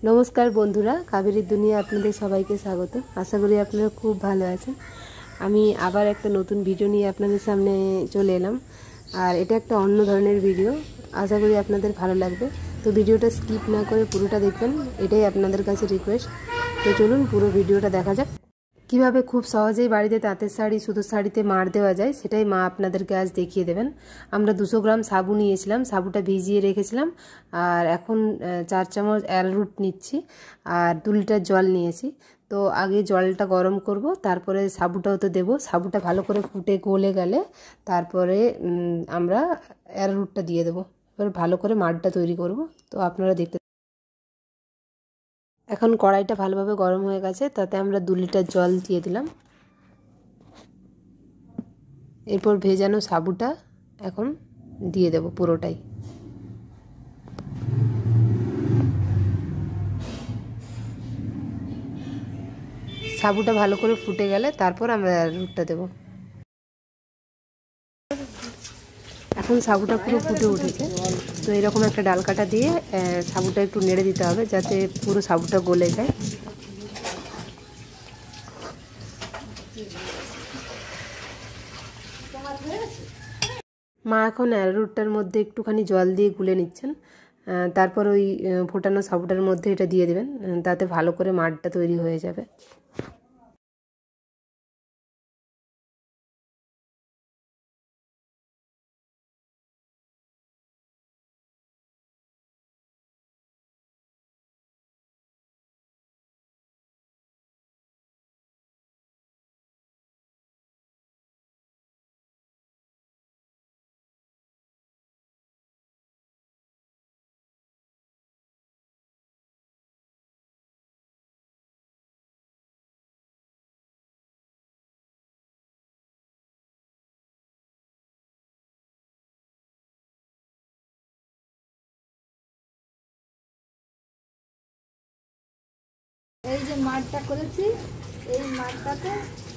नमस्कार बंधुरा कावेरी दुनिया आपनादेर सबाइके स्वागत। आशा करी आपनारा खूब भालो आछेन। आमी आबार एकटा नतून भिडियो निये आपनादेर सामने चले एलाम और एटा एकटा अन्य धरनेर भिडियो। आशा करी आपनादेर भालो लागबे। तो भिडियोटा स्किप ना करे पुरोटा देखबेन एटाई आपनादेर काछे रिक्वेस्ट। तो चलुन पुरो भिडियोटा देखा जाक। কিভাবে খুব সহজেই বাড়িতে তাঁতের শাড়ি সুতোর শাড়িতে মাড় দেওয়া যায় সেটাই মা আপনাদেরকে আজ দেখিয়ে দেবেন। আমরা 200 গ্রাম সাবু নিয়েছিলাম, সাবুটা ভিজিয়ে রেখেছিলাম আর এখন 4 চামচ অ্যারারুট নিচ্ছি আর 2 লিটার জল নিয়েছি। তো আগে জলটা গরম করব, তারপরে সাবুটাও তো দেব। সাবুটা ভালো করে ফুটে গলে গেলে তারপরে আমরা অ্যারারুটটা দিয়ে দেব। এবার ভালো করে মাড়টা তৈরি করব। তো আপনারা দেখতে এখন কড়াইটা ভালোভাবে গরম হয়ে গেছে, তাতে আমরা 2 লিটার জল দিয়ে দিলাম। এরপর ভেজানো সাবুটা এখন দিয়ে দেব পুরোটাই। সাবুটা ভালো করে ফুটে গেলে তারপর আমরা দুধটা দেব। এখন সাবুটা পুরো ফুটে উঠেছে। তো এরকম একটা ডালকাটা দিয়ে সাবুটা একটু নেড়ে দিতে হবে যাতে পুরো সাবুটা গলে যায়। মা এখন অ্যারারুটটার মধ্যে একটুখানি জল দিয়ে গুলে নিচ্ছেন, তারপর ওই ফোটানো সাবুটার মধ্যে এটা দিয়ে দেবেন, তাতে ভালো করে মাড়টা তৈরি হয়ে যাবে। এই যে মাড়টা করেছি, এই মাড়টাতে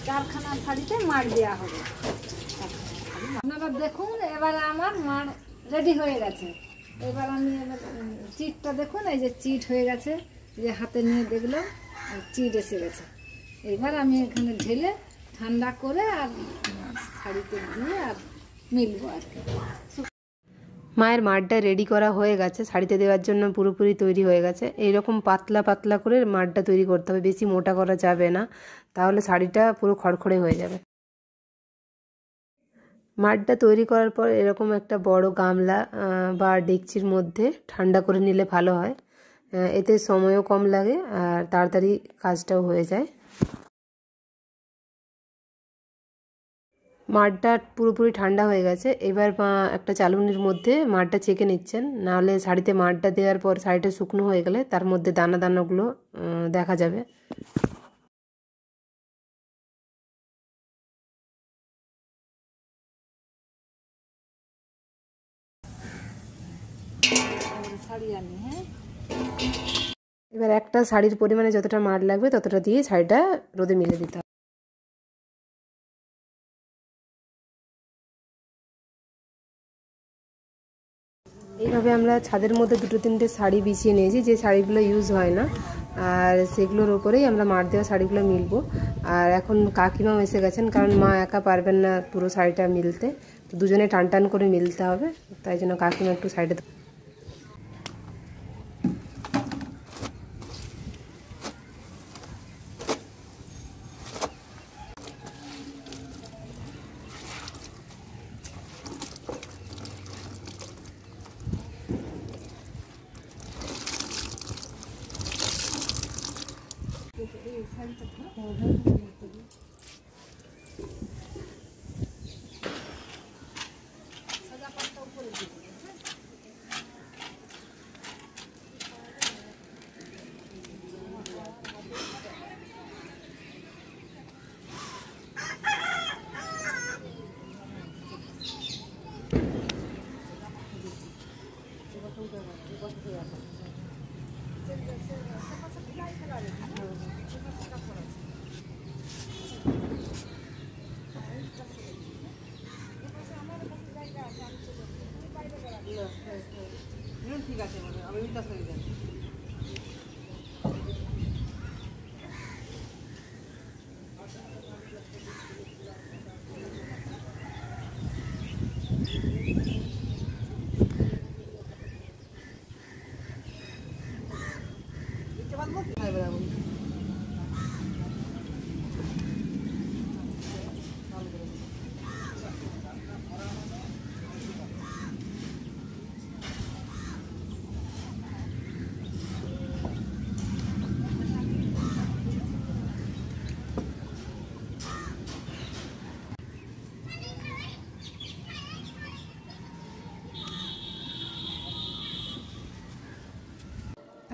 4খানা শাড়িতে মাড় দেওয়া হবে। আপনারা দেখুন, এবারে আমার মাড় রেডি হয়ে গেছে। এবার আমি চিটটা দেখুন, এই যে চিট হয়ে গেছে, যে হাতে নিয়ে দেখলাম চিট এসে গেছে। এবার আমি এখানে ঢেলে ঠান্ডা করে আর শাড়িতে দিয়ে আর মিলবো আর কি। মায়ের মাড়টা রেডি করা হয়ে গেছে, শাড়িতে দেওয়ার জন্য পুরোপুরি তৈরি হয়ে গেছে। এইরকম পাতলা পাতলা করে মাড়টা তৈরি করতে হবে, বেশি মোটা করা যাবে না, তাহলে শাড়িটা পুরো খড়খড়ে হয়ে যাবে। মাড়টা তৈরি করার পর এরকম একটা বড় গামলা বা ডেকচির মধ্যে ঠান্ডা করে নিলে ভালো হয়, এতে সময়ও কম লাগে আর তাড়াতাড়ি কাজটাও হয়ে যায়। মাড়টা পুরোপুরি ঠান্ডা হয়ে গেছে। এবার মা একটা চালুনির মধ্যে মাড়টা ছেঁকে নিচ্ছেন, নাহলে শাড়িতে মাড়টা দেওয়ার পর শাড়িটা শুকনো হয়ে গেলে তার মধ্যে দানা দানাগুলো দেখা যাবে। এবার একটা শাড়ির পরিমাণে যতটা মাড় লাগবে ততটা দিয়ে শাড়িটা রোদে মিলে দিতে হবে। এইভাবে আমরা ছাদের মধ্যে 2-3টে শাড়ি বিছিয়ে নিয়েছি, যে শাড়িগুলো ইউজ হয় না, আর সেগুলোর ওপরেই আমরা মাড় দেওয়া শাড়িগুলো মিলবো। আর এখন কাকিমাও এসে গেছেন, কারণ মা একা পারবেন না পুরো শাড়িটা মিলতে, তো দুজনে টান টান করে মিলতে হবে, তাই জন্য কাকিমা একটু সাইডে। ঠিক আছে, আমি উল্টা সরে যাচ্ছি। বলবো কি?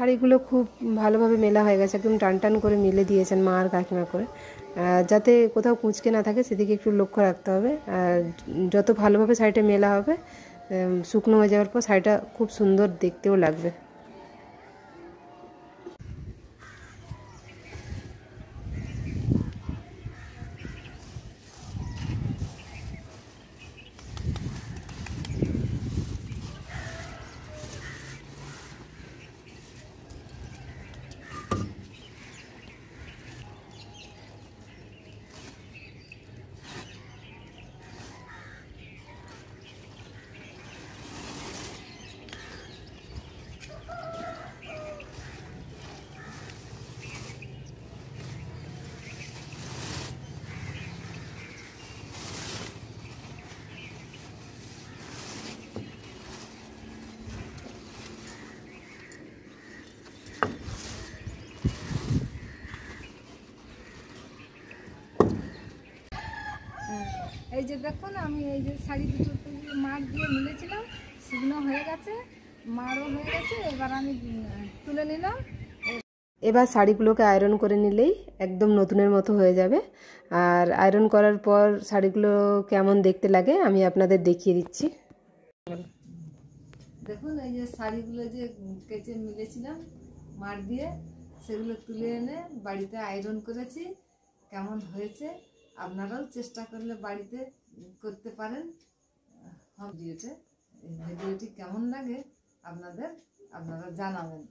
শাড়িগুলো খুব ভালোভাবে মেলা হয়ে গেছে, একদম টান টান করে মেলে দিয়েছেন মা আর কাকিমা করে। যাতে কোথাও কুঁচকে না থাকে সেদিকে একটু লক্ষ্য রাখতে হবে। আর যত ভালোভাবে শাড়িটা মেলা হবে, শুকনো হয়ে যাওয়ার পর শাড়িটা খুব সুন্দর দেখতেও লাগবে। এই যে দেখুন, আমি এই যে শাড়ি দুটো মাড় দিয়ে মিলেছিলাম, শুকনো হয়ে গেছে, মাড়ও হয়ে গেছে। এবার আমি তুলে নিলাম। এবার শাড়িগুলোকে আয়রন করে নিলেই একদম নতুনের মতো হয়ে যাবে। আর আয়রন করার পর শাড়িগুলো কেমন দেখতে লাগে আমি আপনাদের দেখিয়ে দিচ্ছি। দেখুন, এই যে শাড়িগুলো যে কেচে মিলেছিলাম মাড় দিয়ে, সেগুলো তুলে এনে বাড়িতে আয়রন করেছি। কেমন হয়েছে আপনারাও চেষ্টা করলে বাড়িতে করতে পারেন। ভিডিওটি কেমন লাগে আপনারা জানাবেন।